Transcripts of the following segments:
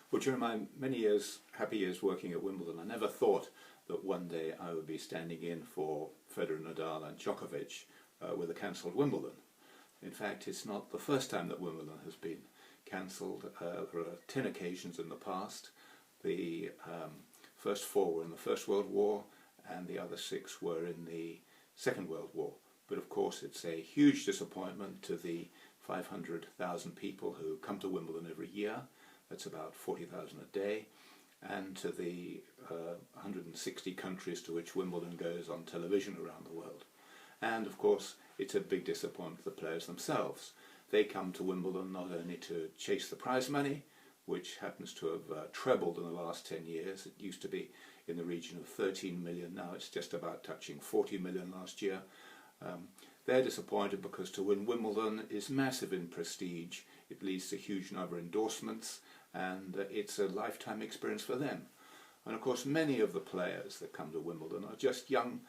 Well, during my many years, happy years working at Wimbledon, I never thought that one day I would be standing in for Federer, Nadal and Djokovic with a cancelled Wimbledon. In fact, it's not the first time that Wimbledon has been cancelled. There are 10 occasions in the past. The first 4 were in the First World War and the other 6 were in the Second World War. But of course it's a huge disappointment to the 500,000 people who come to Wimbledon every year. That's about 40,000 a day, and to the 160 countries to which Wimbledon goes on television around the world. And of course it's a big disappointment to the players themselves. They come to Wimbledon not only to chase the prize money, which happens to have trebled in the last 10 years. It used to be in the region of 13 million, now it's just about touching 40 million last year. They're disappointed because to win Wimbledon is massive in prestige. It leads to a huge number of endorsements, and it's a lifetime experience for them. And of course many of the players that come to Wimbledon are just young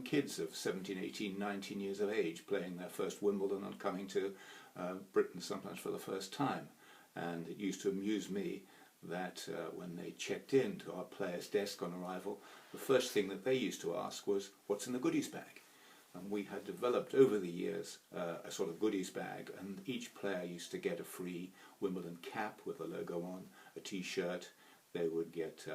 kids of 17, 18, 19 years of age playing their first Wimbledon and coming to Britain sometimes for the first time. And it used to amuse me that when they checked in to our players' desk on arrival, the first thing that they used to ask was, what's in the goodies bag? And we had developed over the years a sort of goodies bag, and each player used to get a free Wimbledon cap with the logo on, a t-shirt. They would get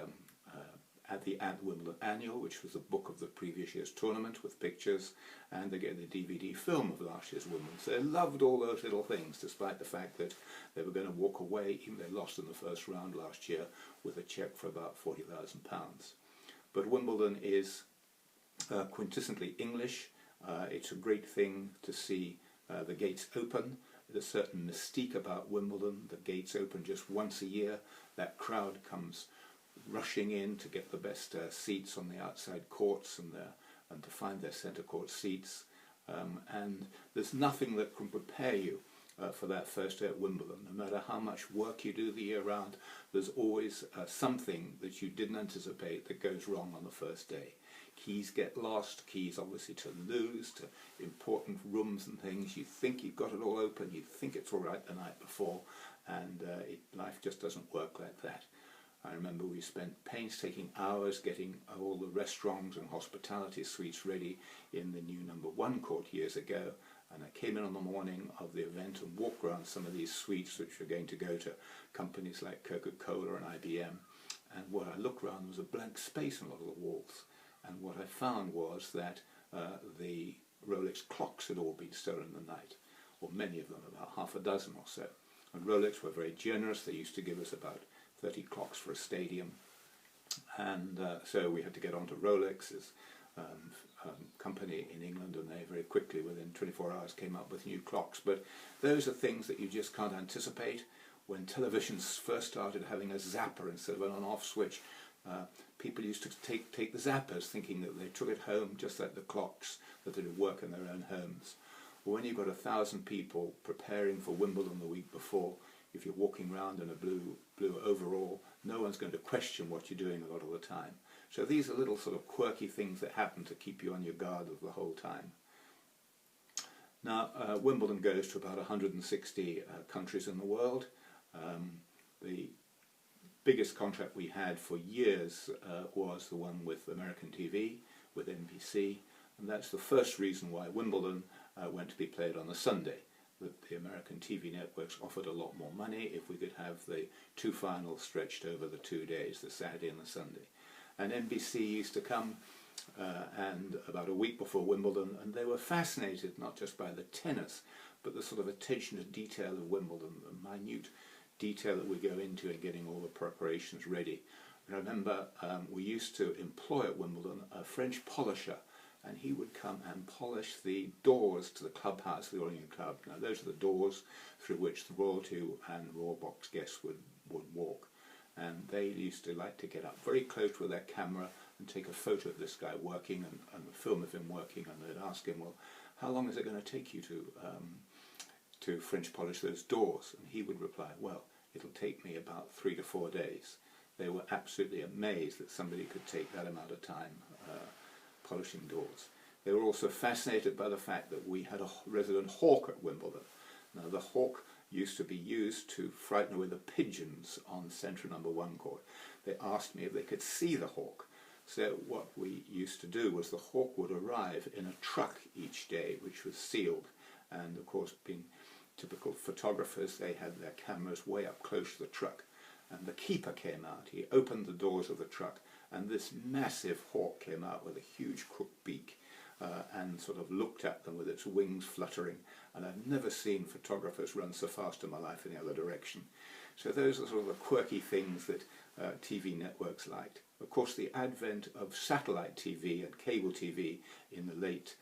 at the Wimbledon Annual, which was a book of the previous year's tournament with pictures, and they get the DVD film of last year's Wimbledon. So they loved all those little things, despite the fact that they were going to walk away, even though they lost in the first round last year, with a cheque for about £40,000. But Wimbledon is quintessentially English. It's a great thing to see the gates open. There's a certain mystique about Wimbledon. The gates open just once a year. That crowd comes rushing in to get the best seats on the outside courts and to find their centre court seats. And there's nothing that can prepare you for that first day at Wimbledon. No matter how much work you do the year round, there's always something that you didn't anticipate that goes wrong on the first day. Keys get lost, keys obviously to lose, to important rooms and things. You think you've got it all open, you think it's all right the night before, and life just doesn't work like that. I remember we spent painstaking hours getting all the restaurants and hospitality suites ready in the new #1 court years ago, and I came in on the morning of the event and walked around some of these suites which were going to go to companies like Coca-Cola and IBM, and what I looked around was a blank space in a lot of the walls. And what I found was that the Rolex clocks had all been stolen in the night, or many of them, about half a dozen or so. And Rolex were very generous. They used to give us about 30 clocks for a stadium. And so we had to get onto Rolex's company in England, and they very quickly, within 24 hours, came up with new clocks. But those are things that you just can't anticipate. When televisions first started having a zapper instead of an on-off switch, people used to take the zappers thinking that they took it home just like the clocks, that they would work in their own homes. Well, when you've got 1,000 people preparing for Wimbledon the week before, if you're walking around in a blue overall, no one's going to question what you're doing a lot of the time. So these are little sort of quirky things that happen to keep you on your guard the whole time. Now, Wimbledon goes to about 160 countries in the world. The biggest contract we had for years was the one with American TV, with NBC, and that's the first reason why Wimbledon went to be played on a Sunday. That the American TV networks offered a lot more money if we could have the 2 finals stretched over the 2 days, the Saturday and the Sunday. And NBC used to come and about a week before Wimbledon, and they were fascinated not just by the tennis, but the sort of attention to detail of Wimbledon, the minute detail that we go into in getting all the preparations ready. And I remember we used to employ at Wimbledon a French polisher, and he would come and polish the doors to the clubhouse, the Orient Club. Now those are the doors through which the royalty and royal box guests would walk. And they used to like to get up very close with their camera and take a photo of this guy working and a film of him working, and they'd ask him, well, how long is it going to take you to French polish those doors? And he would reply, well, it'll take me about 3 to 4 days. They were absolutely amazed that somebody could take that amount of time polishing doors. They were also fascinated by the fact that we had a resident hawk at Wimbledon. Now the hawk used to be used to frighten away the pigeons on central number 1 court. They asked me if they could see the hawk. So what we used to do was the hawk would arrive in a truck each day, which was sealed. And of course, being typical photographers, they had their cameras way up close to the truck. And the keeper came out. He opened the doors of the truck, and this massive hawk came out with a huge crooked beak and sort of looked at them with its wings fluttering. And I've never seen photographers run so fast in my life in the other direction. So those are sort of the quirky things that TV networks liked. Of course, the advent of satellite TV and cable TV in the late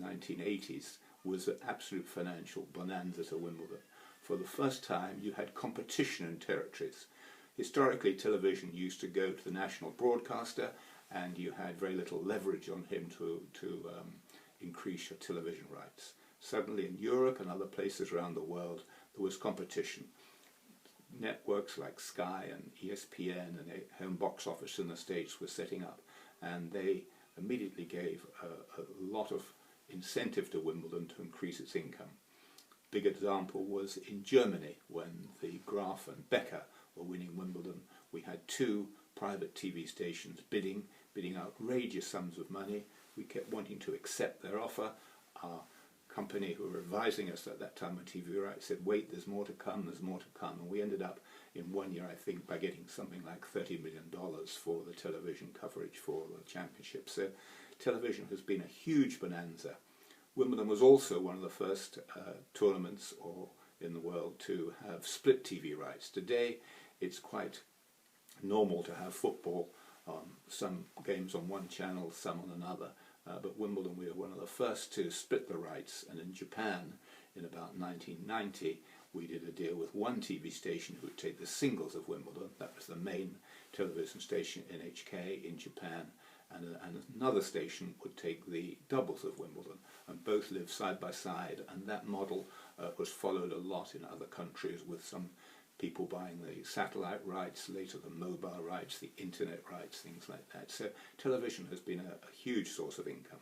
1980s was an absolute financial bonanza to Wimbledon. For the first time, you had competition in territories. Historically, television used to go to the national broadcaster, and you had very little leverage on him to increase your television rights. Suddenly, in Europe and other places around the world, there was competition. Networks like Sky and ESPN and a home box office in the States were setting up, and they immediately gave a lot of incentive to Wimbledon to increase its income. Big example was in Germany, when the Graf and Becker were winning Wimbledon. We had 2 private TV stations bidding outrageous sums of money. We kept wanting to accept their offer. Our company who were advising us at that time on TV rights said, wait, there's more to come, there's more to come. And we ended up in 1 year, I think, by getting something like $30 million for the television coverage for the championship. So television has been a huge bonanza. Wimbledon was also one of the first tournaments in the world to have split TV rights. Today it's quite normal to have football on some games on one channel, some on another. But Wimbledon, we were one of the first to split the rights, and in Japan in about 1990 we did a deal with one TV station who would take the singles of Wimbledon. That was the main television station, NHK, in Japan, and another station would take the doubles of Wimbledon, and both lived side by side, and that model was followed a lot in other countries, with some people buying the satellite rights, later the mobile rights, the internet rights, things like that. So television has been a huge source of income.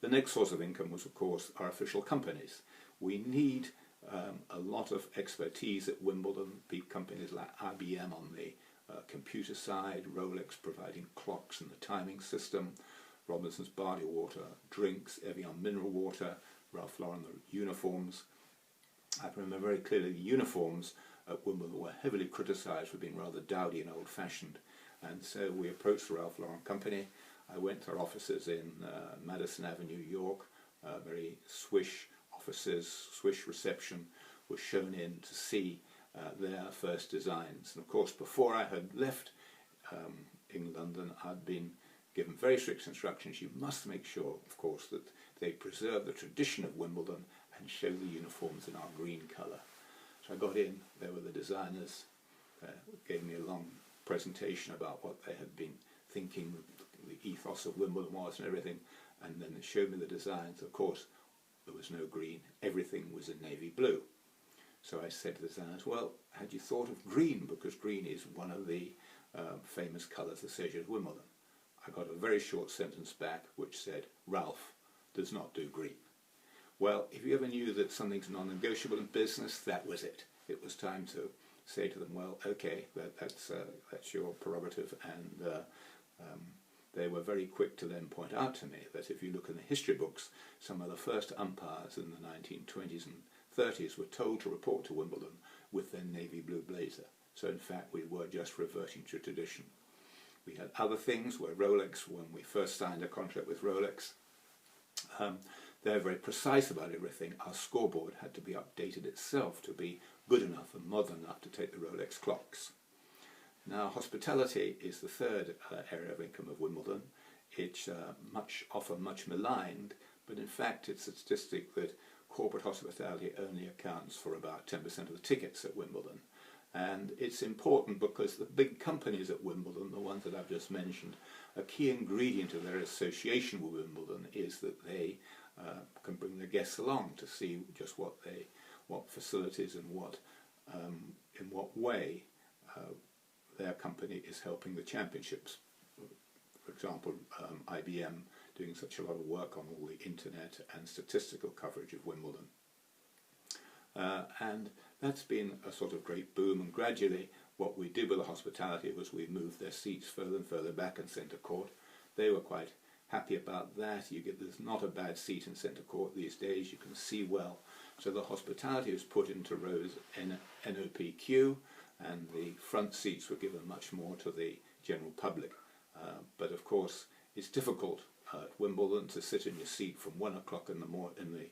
The next source of income was, of course, our official companies. We need a lot of expertise at Wimbledon, big companies like IBM on the computer side, Rolex providing clocks and the timing system, Robinson's Barley Water drinks, Evian mineral water, Ralph Lauren the uniforms. I remember very clearly the uniforms at Wimbledon were heavily criticised for being rather dowdy and old-fashioned, and so we approached the Ralph Lauren company. I went to their offices in Madison Avenue, New York, very swish offices, swish reception, was shown in to see their first designs. And of course, before I had left in London, I'd been given very strict instructions. You must make sure, of course, that they preserve the tradition of Wimbledon and show the uniforms in our green colour. So I got in, there were the designers, gave me a long presentation about what they had been thinking, the ethos of Wimbledon was and everything, and then they showed me the designs. Of course, there was no green, everything was in navy blue. So I said to the designers, well, had you thought of green, because green is one of the famous colours associated with Wimbledon? I got a very short sentence back which said, Ralph does not do green. Well, if you ever knew that something's non-negotiable in business, that was it. It was time to say to them, well, okay, that's your prerogative, and they were very quick to then point out to me that if you look in the history books, some of the first umpires in the 1920s and 30s were told to report to Wimbledon with their navy blue blazer. So in fact we were just reverting to tradition. We had other things where Rolex, when we first signed a contract with Rolex, they're very precise about everything. Our scoreboard had to be updated itself to be good enough and modern enough to take the Rolex clocks. Now hospitality is the third area of income of Wimbledon. It's often much maligned, but in fact it's a statistic that corporate hospitality only accounts for about 10% of the tickets at Wimbledon. And it's important because the big companies at Wimbledon, the ones that I've just mentioned, a key ingredient of their association with Wimbledon is that they can bring their guests along to see just what facilities and in what way their company is helping the championships. For example, IBM doing such a lot of work on all the internet and statistical coverage of Wimbledon. And that's been a sort of great boom, and gradually what we did with the hospitality was we moved their seats further and further back in centre court. They were quite happy about that. There's not a bad seat in centre court these days, you can see well. So the hospitality was put into rows NOPQ, and the front seats were given much more to the general public. But of course it's difficult at Wimbledon to sit in your seat from 1 o'clock in the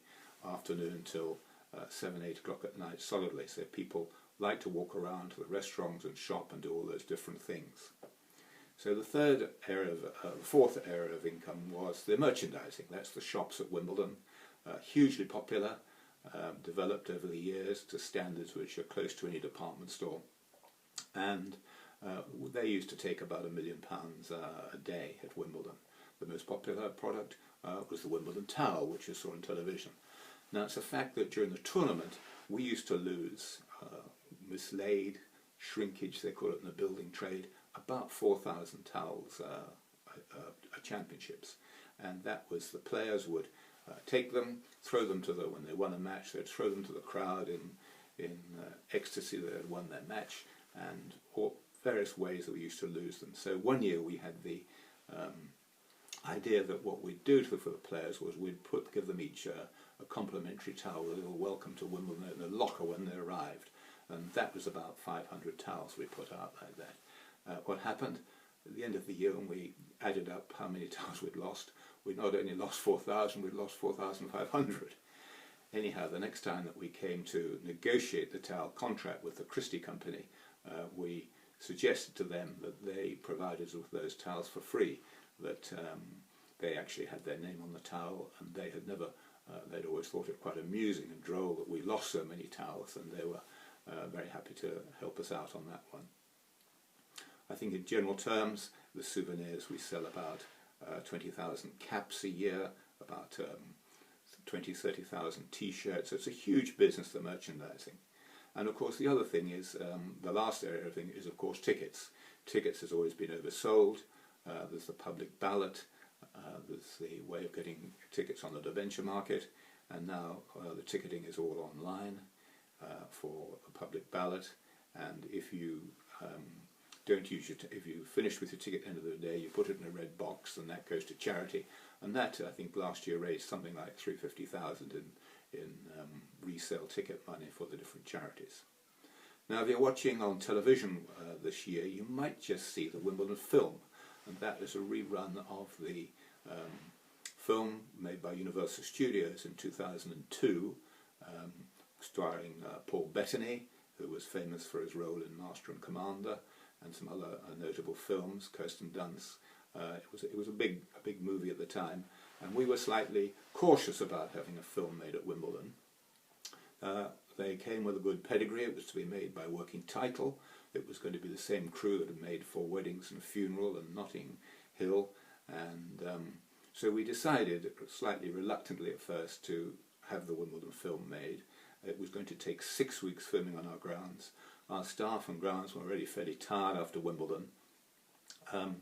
afternoon till 7, 8 o'clock at night solidly. So people like to walk around to the restaurants and shop and do all those different things. So the fourth area of income was the merchandising. That's the shops at Wimbledon, hugely popular, developed over the years to standards which are close to any department store. And they used to take about £1 million a day at Wimbledon. The most popular product was the Wimbledon towel, which you saw on television. Now it's a fact that during the tournament we used to lose, mislaid, shrinkage they call it in the building trade, about 4,000 towels championships. And that was the players would take them, throw them to when they won a match, they'd throw them to the crowd in ecstasy that they'd won their match, and various ways that we used to lose them. So one year we had the idea that what we'd do for the players was we'd give them each a complimentary towel, a little welcome to Wimbledon in a locker when they arrived, and that was about 500 towels we put out like that. What happened at the end of the year, when we added up how many towels we'd lost, we not only lost 4,000, we'd lost 4,500. Anyhow, the next time that we came to negotiate the towel contract with the Christie Company, we suggested to them that they provided us with those towels for free, that they actually had their name on the towel, and they had never, they'd always thought it quite amusing and droll that we lost so many towels, and they were very happy to help us out on that one. I think in general terms, the souvenirs, we sell about 20,000 caps a year, about 30,000 t-shirts. So it's a huge business, the merchandising. And of course the other thing is, the last area of thing is of course tickets. Tickets has always been oversold. There's the public ballot, there's the way of getting tickets on the debenture market, and now the ticketing is all online for the public ballot. And if you if you finish with your ticket at the end of the day, you put it in a red box, and that goes to charity. And that, I think, last year raised something like $350,000 in resale ticket money for the different charities. Now, if you're watching on television this year, you might just see the Wimbledon film, and that is a rerun of the film made by Universal Studios in 2002, starring Paul Bettany, who was famous for his role in Master and Commander, and some other notable films, Kirsten Dunst. It was a big movie at the time, and we were slightly cautious about having a film made at Wimbledon. They came with a good pedigree. It was to be made by Working Title. It was going to be the same crew that had made Four Weddings and a Funeral and Notting Hill, and so we decided, slightly reluctantly at first, to have the Wimbledon film made. It was going to take 6 weeks filming on our grounds. Our staff and grounds were already fairly tired after Wimbledon, and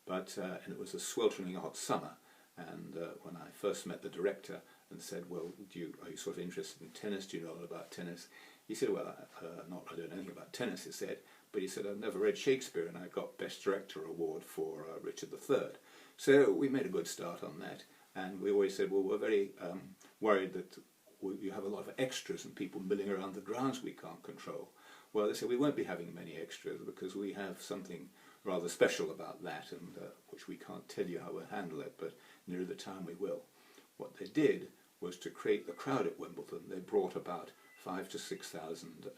it was a sweltering hot summer. And when I first met the director and said, "Well, are you sort of interested in tennis? Do you know a lot about tennis?" He said, "Well, I don't know anything about tennis," he said, but he said, "I've never read Shakespeare, and I got Best Director award for Richard III." So we made a good start on that, and we always said, well, we're very worried that you have a lot of extras and people milling around the grounds we can't control. Well, they said we won't be having many extras because we have something rather special about that, and which we can't tell you how we'll handle it, but near the time we will. What they did was to create the crowd at Wimbledon. They brought about 5,000 to 6,000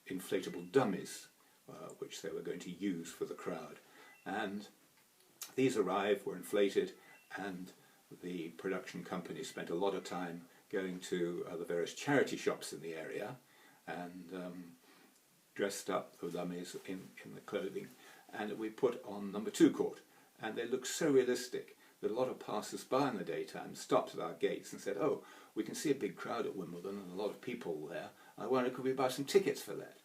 inflatable dummies, which they were going to use for the crowd. And these arrived, were inflated, and the production company spent a lot of time going to the various charity shops in the area and dressed up the dummies in the clothing, and we put on number 2 court, and they looked so realistic that a lot of passers-by in the daytime stopped at our gates and said, "Oh, we can see a big crowd at Wimbledon and a lot of people there. I wonder, could we buy some tickets for that?"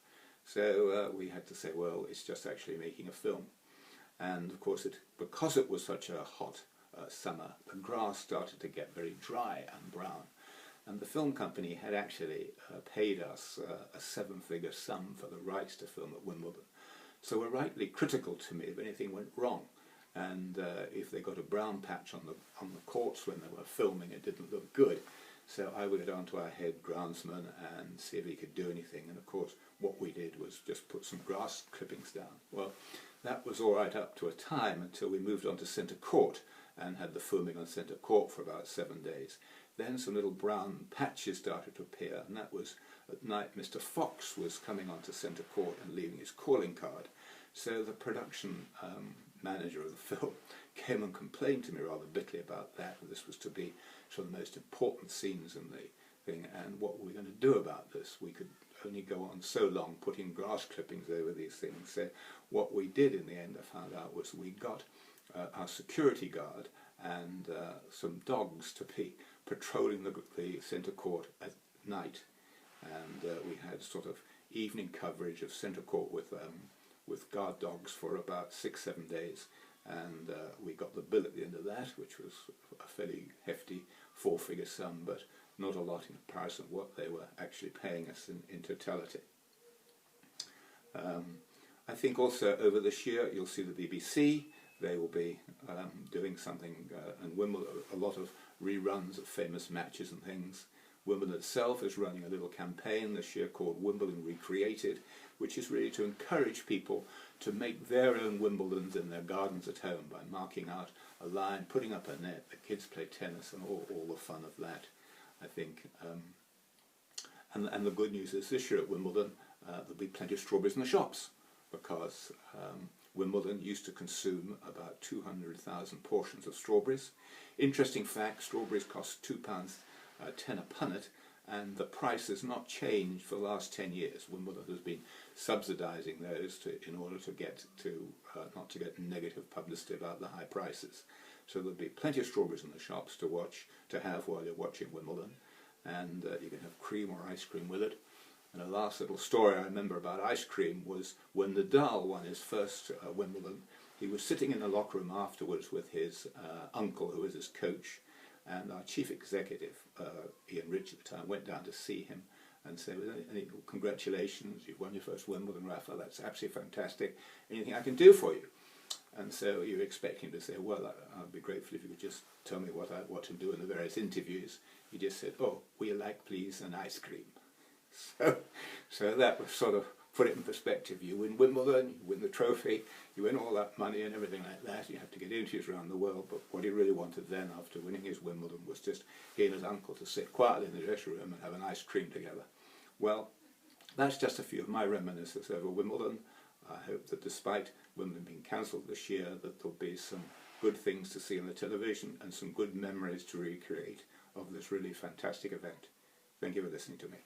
So we had to say, well, it's just actually making a film. And of course, because it was such a hot summer, the grass started to get very dry and brown. And the film company had actually paid us a seven-figure sum for the rights to film at Wimbledon. So were rightly critical to me if anything went wrong. And if they got a brown patch on the courts when they were filming, it didn't look good. So I would get on to our head groundsman and see if he could do anything. And of course, what we did was just put some grass clippings down. Well, that was all right up to a time until we moved on to centre court and had the filming on centre court for about 7 days. Then some little brown patches started to appear, and that was at night Mr. Fox was coming onto centre court and leaving his calling card. So the production manager of the film came and complained to me rather bitterly about that. This was to be sort of the most important scenes in the thing, and what were we going to do about this? We could only go on so long putting grass clippings over these things. So what we did in the end, I found out, was we got our security guard and some dogs to be patrolling the centre court at night, and we had sort of evening coverage of centre court with guard dogs for about 6-7 days, and we got the bill at the end of that, which was a fairly hefty 4-figure sum, but not a lot in comparison to what they were actually paying us in totality. I think also over this year you'll see the BBC. They will be doing something in Wimbledon, a lot of reruns of famous matches and things. Wimbledon itself is running a little campaign this year called Wimbledon Recreated, which is really to encourage people to make their own Wimbledons in their gardens at home by marking out a line, putting up a net, the kids play tennis and all the fun of that, I think. And the good news is this year at Wimbledon there'll be plenty of strawberries in the shops, because Wimbledon used to consume about 200,000 portions of strawberries. Interesting fact, strawberries cost £2.10 a punnet, and the price has not changed for the last 10 years. Wimbledon has been subsidising those in order to get not to get negative publicity about the high prices. So there'll be plenty of strawberries in the shops to have while you're watching Wimbledon, and you can have cream or ice cream with it. And a last little story I remember about ice cream was when Nadal won his first Wimbledon. He was sitting in the locker room afterwards with his uncle, who was his coach, and our chief executive, Ian Rich at the time, went down to see him and said, "Congratulations, you've won your first Wimbledon, Rafa, that's absolutely fantastic. Anything I can do for you?" And so you expect him to say, "Well, I'd be grateful if you could just tell me what I want to do in the various interviews." He just said, "Oh, we like, please, an ice cream." So that was sort of put it in perspective. You win Wimbledon, you win the trophy, you win all that money and everything like that. You have to get interviews around the world, but what he really wanted then, after winning his Wimbledon, was just he and his uncle to sit quietly in the dressing room and have an ice cream together. Well, that's just a few of my reminiscences over Wimbledon. I hope that despite Wimbledon being cancelled this year, that there'll be some good things to see on the television and some good memories to recreate of this really fantastic event. Thank you for listening to me.